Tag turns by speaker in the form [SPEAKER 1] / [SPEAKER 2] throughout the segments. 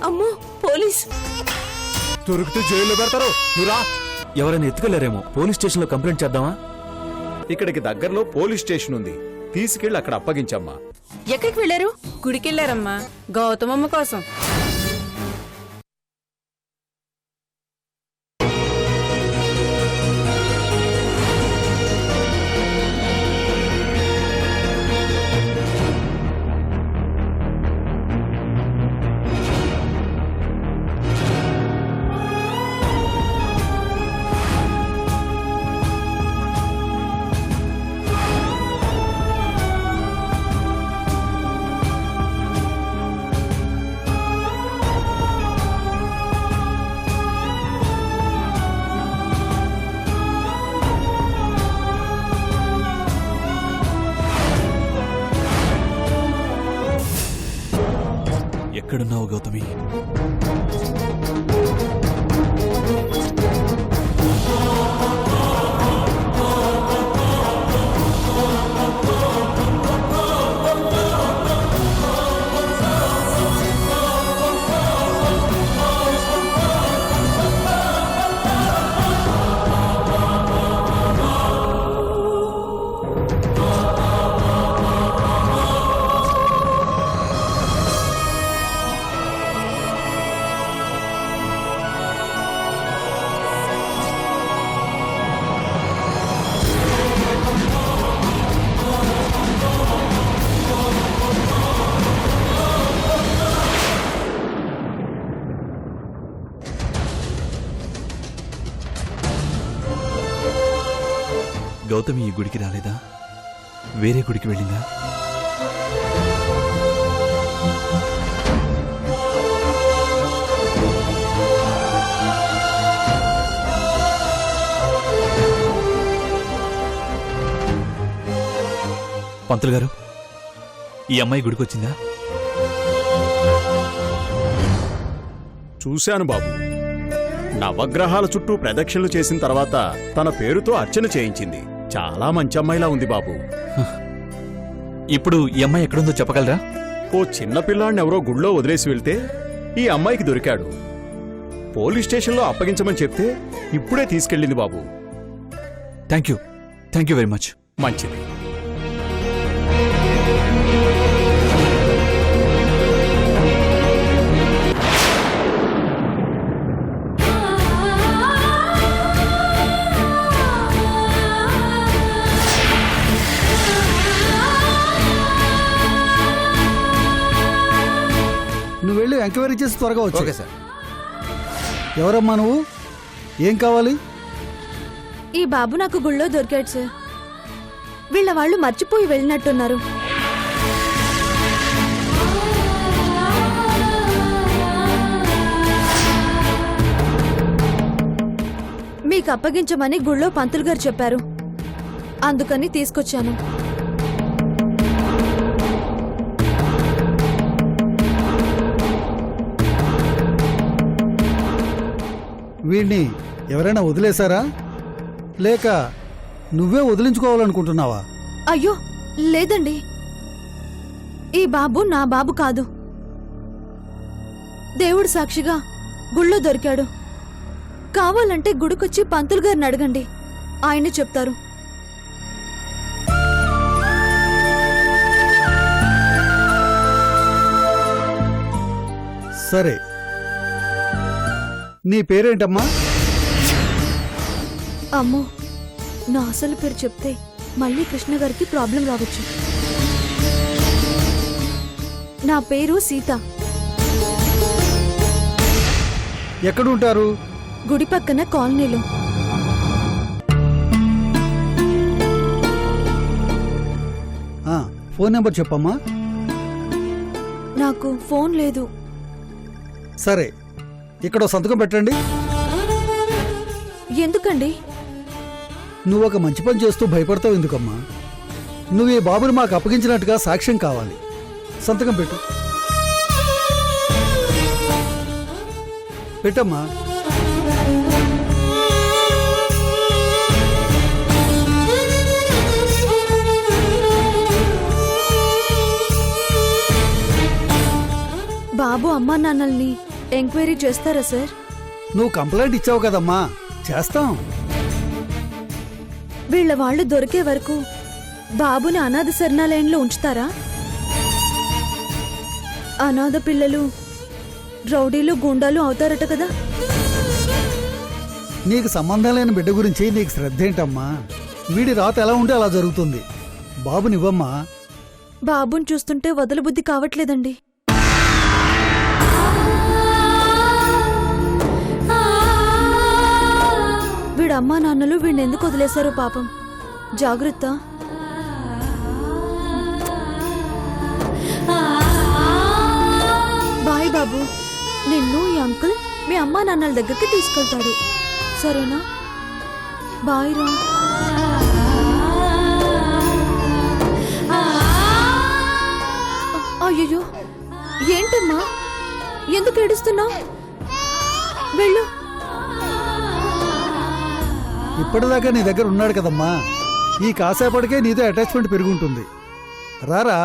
[SPEAKER 1] అమ్మో పోలీస్
[SPEAKER 2] దొరికితే జైల్లో పెడతారు. నువ్వురా.
[SPEAKER 3] ఎవరైనా ఎత్తుకెళ్లారేమో. పోలీస్ స్టేషన్ లో కంప్లైంట్ చేద్దామా?
[SPEAKER 2] ఇక్కడికి దగ్గరలో పోలీస్ స్టేషన్ ఉంది, తీసుకెళ్లి అక్కడ అప్పగించమ్మా.
[SPEAKER 1] ఎక్కడికి వెళ్ళారు?
[SPEAKER 4] గుడికెళ్ళారమ్మా, గౌతమమ్మ కోసం.
[SPEAKER 3] ఎక్కడున్నావు గౌతమి? గౌతమి ఈ గుడికి రాలేదా? వేరే గుడికి వెళ్ళిందా? పంతులు గారు, ఈ అమ్మాయి గుడికొచ్చిందా?
[SPEAKER 2] చూశాను బాబు. నవగ్రహాల చుట్టూ ప్రదక్షిణలు చేసిన తర్వాత తన పేరుతో అర్చన చేయించింది. చాలా మంచి అమ్మాయిలా ఉంది బాబు.
[SPEAKER 3] ఇప్పుడు ఈ అమ్మాయి ఎక్కడుందో చెప్పగలరా?
[SPEAKER 2] ఓ చిన్న పిల్లాడిని ఎవరో గుళ్ళో వదిలేసి వెళ్తే ఈ అమ్మాయికి దొరికాడు. పోలీస్ స్టేషన్లో అప్పగించమని చెప్తే ఇప్పుడే తీసుకెళ్ళింది బాబు.
[SPEAKER 3] Thank you very much.
[SPEAKER 2] మంచిది.
[SPEAKER 5] నువ్వు వెళ్ళి ఎంక్వైరీ చేసి త్వరగా వచ్చు.
[SPEAKER 6] Okay sir.
[SPEAKER 5] ఎవరమ్మా నువ్వు? ఏం కావాలి?
[SPEAKER 7] ఈ బాబు నాకు గుళ్ళో దొరికాడు సార్. వీళ్ళ వాళ్ళు మర్చిపోయి వెళ్ళినట్టున్నారు. మీకు అప్పగించమని గుళ్ళో పంతులు గారు చెప్పారు, అందుకని తీసుకొచ్చాను.
[SPEAKER 5] వీడిని ఎవరైనా వదిలేశారా, లేక నువ్వే వదిలించుకోవాలనుకుంటున్నావా?
[SPEAKER 7] అయ్యో లేదండి, ఈ బాబు నా బాబు కాదు. దేవుడు సాక్షిగా గుళ్ళో దొరికాడు. కావాలంటే గుడికొచ్చి పంతులు గారిని అడగండి, ఆయనే చెప్తారు.
[SPEAKER 5] సరే, నీ పేరేంటమ్మా?
[SPEAKER 7] అమ్మో, నా అసలు పేరు చెప్తే మళ్ళీ కృష్ణ గారికి ప్రాబ్లం రావచ్చు. నా పేరు సీత.
[SPEAKER 5] ఎక్కడుంటారు?
[SPEAKER 7] గుడి పక్కన కాలనీలో.
[SPEAKER 5] ఫోన్ నెంబర్ చెప్పమ్మా.
[SPEAKER 7] నాకు ఫోన్ లేదు.
[SPEAKER 5] సరే, ఇక్కడ సంతకం పెట్టండి.
[SPEAKER 7] ఎందుకండి?
[SPEAKER 5] నువ్వు ఒక మంచి పని చేస్తూ భయపడతావు ఎందుకమ్మా? నువ్వు ఈ బాబుని మాకు అప్పగించినట్టుగా సాక్ష్యం కావాలి. సంతకం పెట్టు. పెట్టమ్మా.
[SPEAKER 7] బాబు అమ్మా నాన్నల్ని ఎంక్వైరీ చేస్తారా సార్?
[SPEAKER 5] నువ్వు కంప్లైంట్ ఇచ్చావు కదమ్మా, చేస్తాం.
[SPEAKER 7] వీళ్ళ వాళ్ళు దొరికే వరకు బాబుని అనాథ శరణాలయంలో ఉంచుతారా? అనాథ పిల్లలు రౌడీలు గుండాలు అవుతారట కదా.
[SPEAKER 5] నీకు సంబంధం లేని బిడ్డ గురించి నీకు శ్రద్ధ ఏంటమ్మా? వీడి రాత ఎలా ఉంటే అలా జరుగుతుంది. బాబునివ్వమ్మా.
[SPEAKER 7] బాబుని చూస్తుంటే వదలబుద్ధి కావట్లేదండి. వీడు అమ్మా నాన్నలు వీడిని ఎందుకు వదిలేశారో పాపం. జాగ్రత్త. బాయ్ బాబు. నిన్ను ఈ అంకుల్ మీ అమ్మా నాన్నల దగ్గరికి తీసుకెళ్తాడు, సరేనా? బాయ్ రా. అయ్యో, ఏంటమ్మా, ఎందుకు ఏడుస్తున్నావు? వెళ్ళు.
[SPEAKER 5] ఇప్పటిదాకా నీ దగ్గర ఉన్నాడు కదమ్మా, ఈ కాసేపటికే నీతో అటాచ్మెంట్ పెరుగుంటుంది. రారా.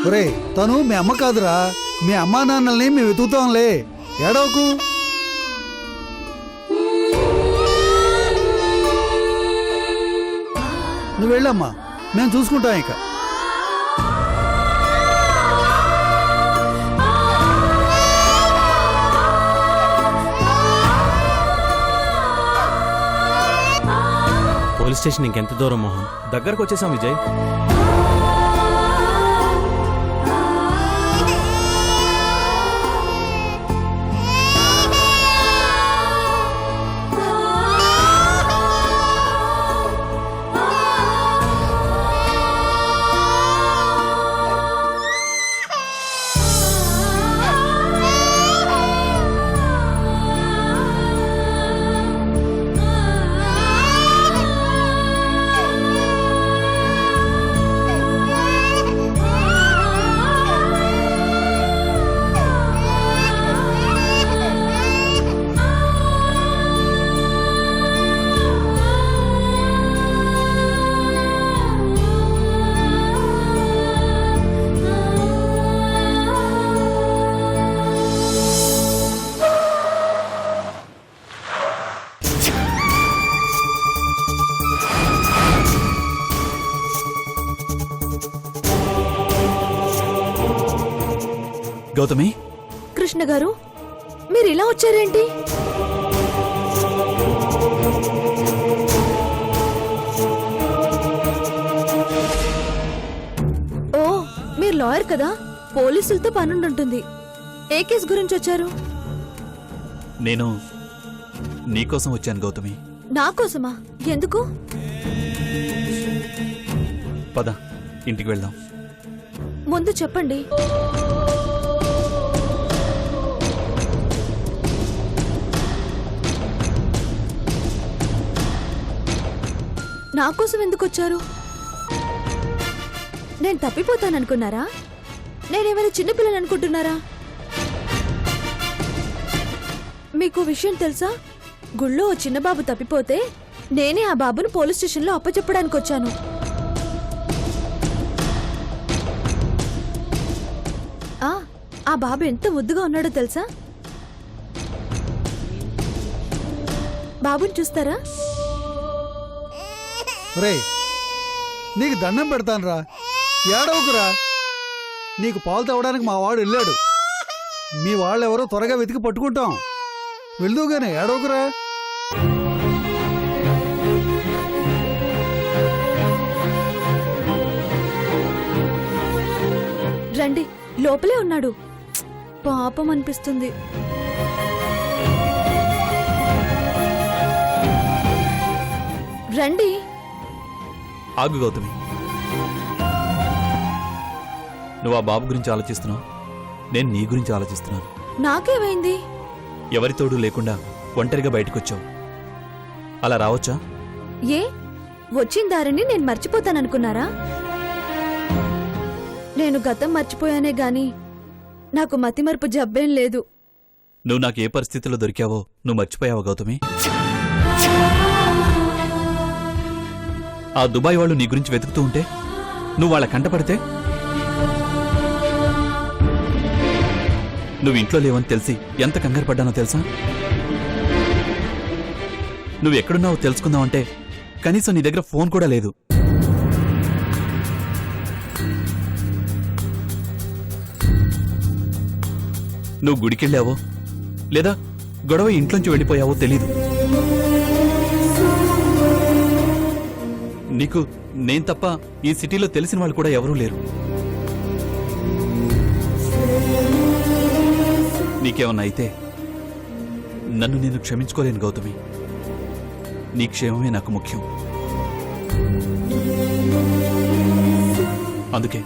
[SPEAKER 5] ఒరే, తను మీ అమ్మ కాదురా, మీ అమ్మా నాన్నల్ని మేము వెతుకుతాంలే, ఏడవకు. నువ్వు వెళ్ళమ్మా, మేము చూసుకుంటాం ఇక.
[SPEAKER 3] పోలీస్ స్టేషన్ ఇంకెంత దూరం మోహన్? దగ్గరకు వచ్చేసాం విజయ్. గౌతమి,
[SPEAKER 7] కృష్ణ గారు, మీరు ఇలా వచ్చారేంటి? ఓ, మీరు లాయర్ కదా, పోలీసులతో పనుండుంటుంది. ఏ కేసు గురించి వచ్చారు?
[SPEAKER 3] నేను నీకోసం వచ్చాను గౌతమి.
[SPEAKER 7] నా కోసమా? ఎందుకు?
[SPEAKER 3] పద, ఇంటికి వెళ్దాం.
[SPEAKER 7] ముందు చెప్పండి. నా కోసం ఎందుకు వచ్చారు? నేను తప్పిపోతాననుకున్నారా? నేనేమైనా చిన్నపిల్లని అనుకుంటున్నారా? మీకు విషయం తెలుసా? గుళ్ళో ఓ చిన్న బాబు తప్పిపోతే నేనే ఆ బాబును పోలీస్ స్టేషన్లో అప్పచెప్పడానికి వచ్చాను. ఆ బాబు ఎంత ముద్దుగా ఉన్నాడో తెలుసా? బాబుని చూస్తారా?
[SPEAKER 5] రే, నీకు దండం పెడతానురా, ఏడవకురా. నీకు పాలు తవ్వడానికి మా వాడు వెళ్ళాడు. మీ వాళ్ళెవరో త్వరగా వెతికి పట్టుకుంటాం. వెళ్దూగానే, ఏడవకురా.
[SPEAKER 7] రండి, లోపలే ఉన్నాడు. పాపం అనిపిస్తుంది. రండి.
[SPEAKER 3] ఆగు గౌతమి, నువ్వు ఆ బాబు గురించి ఆలోచిస్తున్నావు, నేను నీ గురించి ఆలోచిస్తున్నాను.
[SPEAKER 7] నాకేమైంది?
[SPEAKER 3] ఎవరి తోడు లేకుండా ఒంటరిగా బయటకొచ్చావు. అలా రావచ్చా?
[SPEAKER 7] ఏ, వచ్చిన దారిని నేను మర్చిపోతాననుకున్నారా? నేను గతం మర్చిపోయానే గాని నాకు మతిమరుపు జబ్బేం లేదు.
[SPEAKER 3] నువ్వు నాకు ఏ పరిస్థితిలో దొరికావో నువ్వు మర్చిపోయావా గౌతమి? ఆ దుబాయ్ వాళ్ళు నీ గురించి వెతుకుతూ ఉంటే నువ్వు వాళ్ళ కంటపడితే నువ్వు ఇంట్లో లేవని తెలిసి ఎంత కంగారు పడ్డానో తెలుసా? నువ్వు ఎక్కడున్నావో తెలుసుకుందామంటే కనీసం నీ దగ్గర ఫోన్ కూడా లేదు. నువ్వు గుడికెళ్ళావో లేదా గొడవ ఇంట్లోంచి వెళ్ళిపోయావో తెలీదు. నీకు నేను తప్ప ఈ సిటీలో తెలిసిన వాళ్ళు కూడా ఎవరూ లేరు. నీకేమన్నా అయితే నన్ను నేను క్షమించుకోలేను గౌతమి. నీ క్షేమమే నాకు ముఖ్యం. అందుకే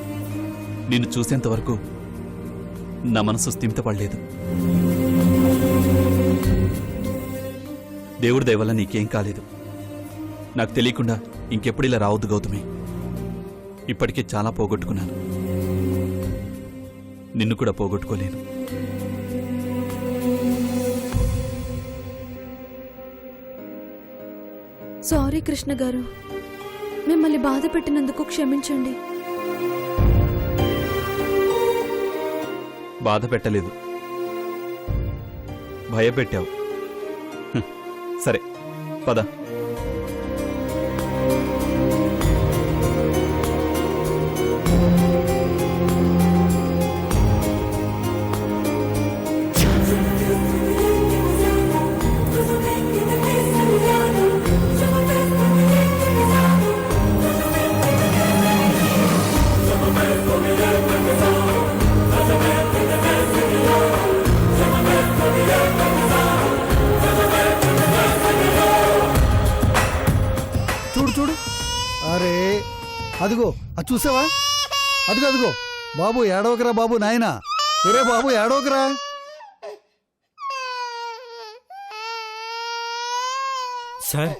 [SPEAKER 3] నిన్ను చూసేంత వరకు నా మనసు స్థిమితపడలేదు. దేవుడి దయ వల్ల నీకేం కాలేదు. నాకు తెలియకుండా ఇంకెప్పుడు ఇలా రావద్దు గౌతమి. ఇప్పటికే చాలా పోగొట్టుకున్నాను. నిన్ను కూడా పోగొట్టుకోలేను.
[SPEAKER 7] సారీ కృష్ణ గారు, మిమ్మల్ని బాధ పెట్టినందుకు క్షమించండి.
[SPEAKER 3] బాధ పెట్టలేదు, భయపెట్టావు. హ్మ్. సరే పద.
[SPEAKER 5] చూడు చూడు, అరే అదిగో అది చూసావా? అదిగో అదిగో, బాబు ఏడవకరా బాబు, నాయనా ఒరే బాబు ఏడవకరా.
[SPEAKER 6] సార్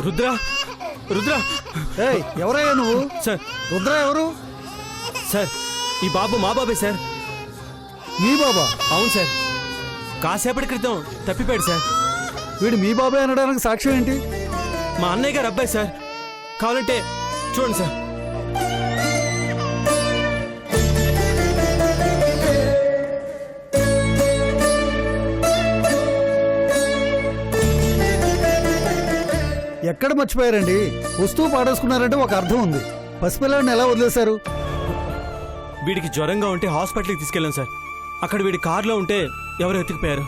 [SPEAKER 6] రుద్ర రుద్ర
[SPEAKER 5] ఏయ్ ఎవరయ్యా నువ్వు?
[SPEAKER 6] సార్
[SPEAKER 5] రుద్ర ఎవరు?
[SPEAKER 6] సార్ ఈ బాబు మా బాబే సార్.
[SPEAKER 5] మీ బాబా?
[SPEAKER 6] అవును సార్, కాసేపటి క్రితం తప్పిపోయాడు సార్.
[SPEAKER 5] వీడు మీ బాబే అనడానికి సాక్ష్యం ఏంటి?
[SPEAKER 6] మా అన్నయ్య గారు అబ్బాయి సార్. కావాలంటే చూడండి సార్.
[SPEAKER 5] ఎక్కడ మర్చిపోయారండి? వస్తువు పాడేసుకున్నారంటే ఒక అర్థం ఉంది. పసిపిల్లాడిని ఎలా వదిలేశారు?
[SPEAKER 6] వీడికి జ్వరంగా ఉంటే హాస్పిటల్కి తీసుకెళ్ళాం సార్. అక్కడ వీడి కారులో ఉంటే ఎవరు ఎత్తుకుపోయారు.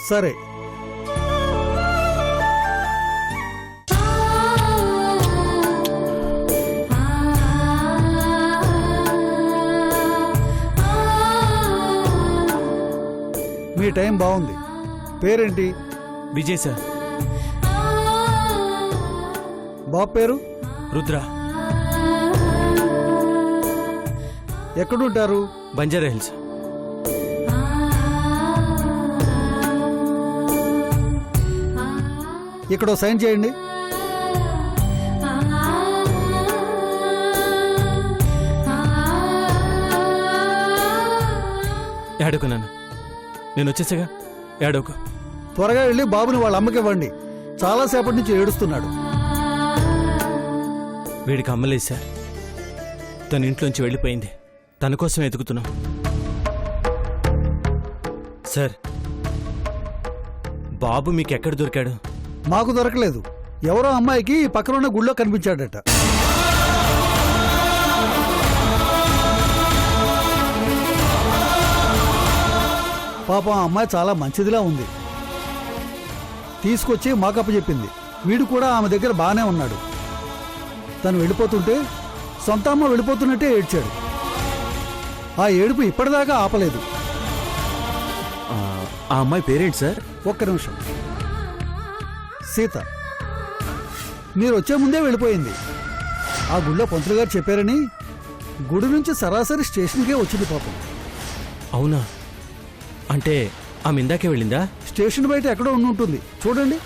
[SPEAKER 5] సరే, మీ టైం బాగుంది. పేరేంటి?
[SPEAKER 6] విజయ్ సార్.
[SPEAKER 5] బాబు పేరు?
[SPEAKER 6] రుద్ర.
[SPEAKER 5] ఎక్కడుంటారు?
[SPEAKER 6] బంజారా హిల్స్.
[SPEAKER 5] ఇక్కడ ఓ సైన్ చేయండి.
[SPEAKER 6] ఏడుకున్నాను, నేను వచ్చేసాగా. ఏడోకు.
[SPEAKER 5] త్వరగా వెళ్ళి బాబుని వాళ్ళ అమ్మకి ఇవ్వండి. చాలాసేపటి నుంచి ఏడుస్తున్నాడు.
[SPEAKER 6] వీడికి అమ్మలేదు సార్. తన ఇంట్లోంచి వెళ్ళిపోయింది. తన కోసం ఎదుగుతున్నాం సార్. బాబు మీకు ఎక్కడ దొరికాడు?
[SPEAKER 5] మాకు దొరకలేదు. ఎవరో అమ్మాయికి ఈ పక్కనున్న గుళ్ళో కనిపించాడట. పాపం ఆ అమ్మాయి చాలా మంచిదిలా ఉంది. తీసుకొచ్చి మాకప్ప చెప్పింది. వీడు కూడా ఆమె దగ్గర బాగానే ఉన్నాడు. తను వెళ్ళిపోతుంటే సొంత అమ్మ వెళ్ళిపోతున్నట్టే ఏడ్చాడు. ఆ ఏడుపు ఇప్పటిదాకా ఆపలేదు.
[SPEAKER 6] ఆ అమ్మాయి పేరేంటి సార్?
[SPEAKER 5] ఒక్క నిమిషం. సీత. మీరు వచ్చే ముందే వెళ్ళిపోయింది. ఆ గుళ్ళో పంతులు గారు చెప్పారని గుడి నుంచి సరాసరి స్టేషన్కే వచ్చింది పాపం.
[SPEAKER 6] అవునా? అంటే ఆమె ఇందాకే వెళ్ళిందా?
[SPEAKER 5] స్టేషన్ బయట ఎక్కడో ఉండి ఉంటుంది, చూడండి.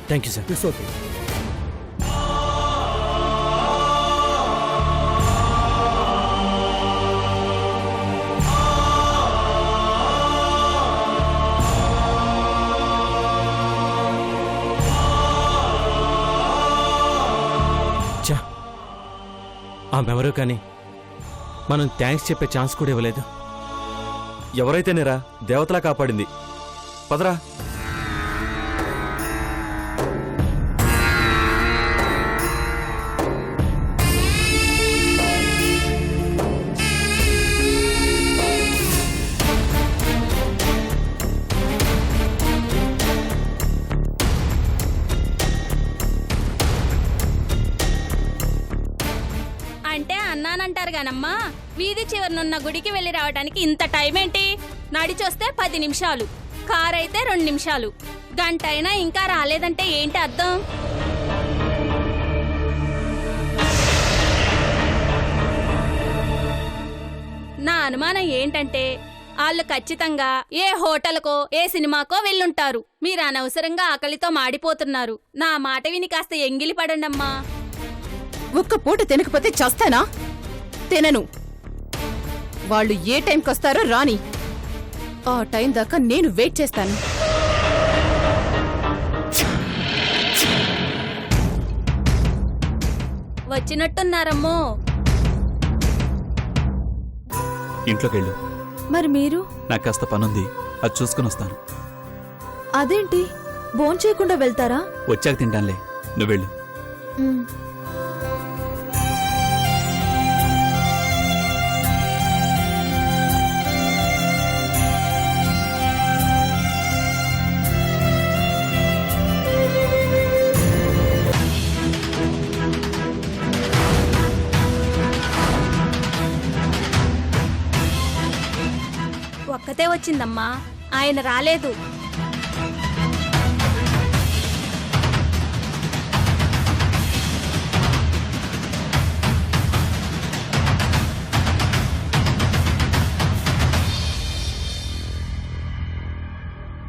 [SPEAKER 6] Thank you sir.
[SPEAKER 5] It's okay.
[SPEAKER 6] చా, ఆమెవరో కానీ మనం థ్యాంక్స్ చెప్పే ఛాన్స్ కూడా ఇవ్వలేదు.
[SPEAKER 3] ఎవరైతేనేరా దేవతలా కాపాడింది. పదరా.
[SPEAKER 8] అంటే అన్నానంటారు గానమ్మా, వీధి చివరనున్న గుడికి వెళ్ళి రావడానికి ఇంత టైం ఏంటి? నడిచొస్తే 10 నిమిషాలు, కార్ అయితే 2 నిమిషాలు. గంట అయినా ఇంకా రాలేదంటే ఏంటి అర్థం? నా అనుమానం ఏంటంటే వాళ్ళు ఖచ్చితంగా ఏ హోటల్కో ఏ సినిమాకో వెళ్ళుంటారు. మీరు అనవసరంగా ఆకలితో మాడిపోతున్నారు. నా మాట విని కాస్త ఎంగిలి పడండమ్మా.
[SPEAKER 1] ఒక్క పూట తినకపోతే చస్తానా? తినను. వాళ్ళు ఏ టైంకి వస్తారో రాని, ఆ టైం దాకా నేను వెయిట్ చేస్తాను.
[SPEAKER 8] వచ్చినట్టున్నారమ్మో.
[SPEAKER 3] ఇంట్లోకి వెళ్ళు.
[SPEAKER 7] మరి మీరు?
[SPEAKER 3] నాకు కాస్త పనుంది, అది చూసుకుని వస్తాను.
[SPEAKER 7] అదేంటి భోంచేయకుండా వెళ్తారా?
[SPEAKER 3] వచ్చాక తింటానులే, నువ్వు వెళ్ళు.
[SPEAKER 7] మ్.
[SPEAKER 8] ఒక్కతే వచ్చిందమ్మా, ఆయన రాలేదు.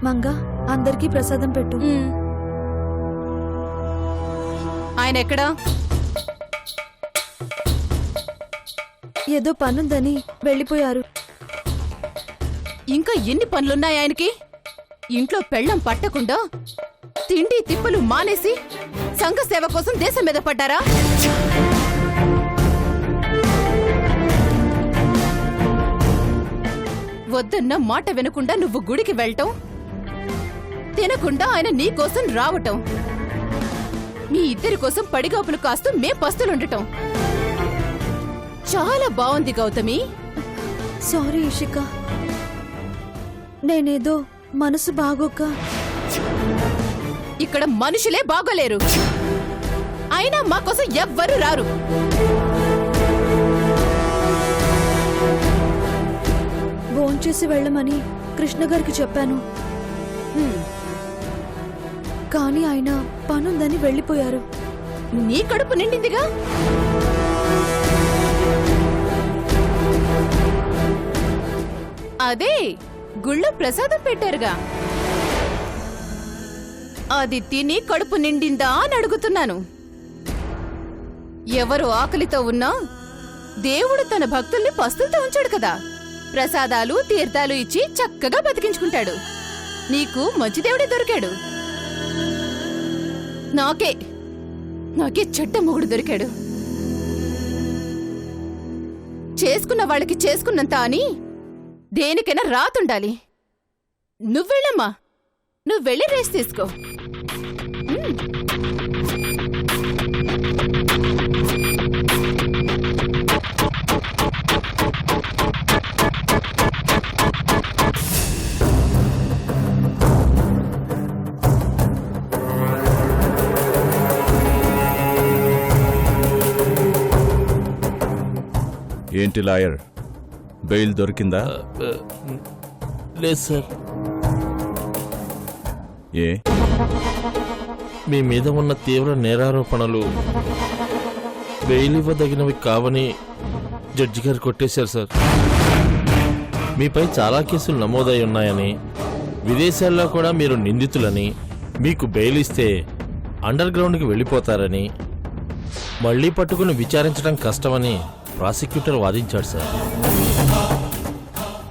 [SPEAKER 7] మంగా, అందరికీ ప్రసాదం పెట్టు.
[SPEAKER 1] ఆయన ఎక్కడా?
[SPEAKER 7] ఏదో పనుందని వెళ్ళిపోయారు.
[SPEAKER 1] ఇంకా ఎన్ని పనులున్నాయి ఆయనకి? ఇంట్లో పెళ్ళం పట్టకుండా తిండి తిప్పలు మానేసి సంఘ సేవ కోసం దేశం మీద పడ్డారా? వద్దన్న మాట వినకుండా నువ్వు గుడికి వెళ్ళటం, తినకుండా ఆయన నీ కోసం రావటం, మీ ఇద్దరి కోసం పడిగాపులు కాస్తూ మేం పస్తులుండటం చాలా బాగుంది గౌతమి.
[SPEAKER 7] సారీ ఇషిక, నేనేదో మనసు బాగోక.
[SPEAKER 1] ఇక్కడ మనుషులే బాగోలేరు, అయినా మా కోసం ఎవ్వరూ రారు.
[SPEAKER 7] భోంచేసి వెళ్ళమని కృష్ణ గారికి చెప్పాను. కానీ ఆయన పనుందని వెళ్ళిపోయారు.
[SPEAKER 1] నీ కడుపు నిండిందిగా. అదే గుళ్ళో ప్రసాదం పెట్టారుగా, అది తిని కడుపు నిండిందా అని అడుగుతున్నాను. ఎవరు ఆకలితో ఉన్నా దేవుడు తన భక్తుల్ని పస్తులతో ఉంచాడు కదా, ప్రసాదాలు తీర్థాలు ఇచ్చి చక్కగా బతికించుకుంటాడు. నీకు మంచి దేవుడే దొరికాడు, నాకే చెడ్డ మొగుడు దొరికాడు. చేసుకున్న వాళ్ళకి చేసుకున్నంత అని దేనికైనా రాతుండాలి. నువ్వెళ్ళమ్మా, నువ్వెళ్ళి రేస్ట్ తీసుకో.
[SPEAKER 9] ఏంటి లాయర్, బెయిల్ దొరికిందా?
[SPEAKER 10] లేదు సార్.
[SPEAKER 9] ఏ?
[SPEAKER 10] మీ మీద ఉన్న తీవ్ర నేరారోపణలు బెయిల్ ఇవ్వదగినవి కావని జడ్జి గారు కొట్టేశారు సార్. మీపై చాలా కేసులు నమోదై ఉన్నాయని, విదేశాల్లో కూడా మీరు నిందితులని, మీకు బెయిల్ ఇస్తే అండర్ గ్రౌండ్కి వెళ్ళిపోతారని, మళ్ళీ పట్టుకుని విచారించడం కష్టమని ప్రాసిక్యూటర్ వాదించాడు సార్.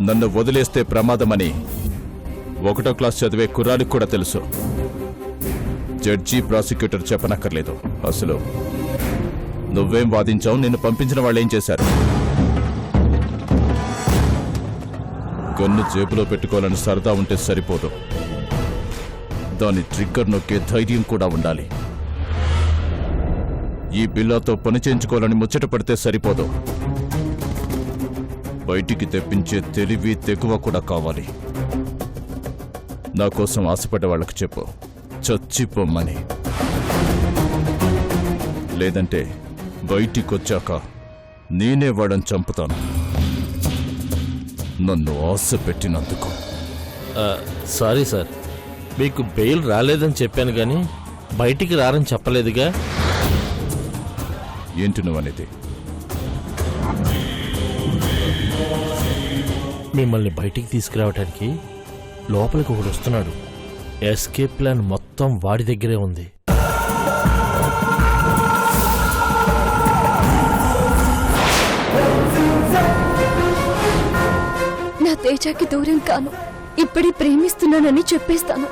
[SPEAKER 9] నన్ను వదిలేస్తే ప్రమాదమని 1వ క్లాస్ చదివే కుర్రాడికి కూడా తెలుసు. జడ్జి ప్రాసిక్యూటర్ చెప్పనక్కర్లేదు. అసలు నువ్వేం వాదించావు? నిన్ను పంపించిన వాళ్ళు ఏం చేశారు? గన్ను జేబులో పెట్టుకోవాలని సరదా ఉంటే సరిపోదు, దాని ట్రిగ్గర్ నొక్కే ధైర్యం కూడా ఉండాలి. ఈ బిల్లాతో పని చేయించుకోవాలని ముచ్చట పడితే సరిపోదు, బయటికి తెప్పించే తెలివి తెగువ కూడా కావాలి. నా కోసం ఆశపడ్డ వాళ్ళకి చెప్పు, చచ్చిపోమ్మని. లేదంటే బయటికొచ్చాక నేనే వాడని చంపుతాను, నన్ను ఆశ పెట్టినందుకు.
[SPEAKER 10] సారీ సార్, మీకు బెయిల్ రాలేదని చెప్పాను కానీ బయటికి రారని చెప్పలేదుగా.
[SPEAKER 9] ఏంటి నువ్వనేది?
[SPEAKER 10] మిమ్మల్ని బయటికి తీసుకురావడానికి లోపలికి ఒకడు వస్తున్నాడు. ఎస్కేప్ ప్లాన్ మొత్తం వాడి దగ్గరే ఉంది.
[SPEAKER 7] నా తేజాకి దూరం కాను, ఇప్పుడే ప్రేమిస్తున్నానని చెప్పేస్తాను.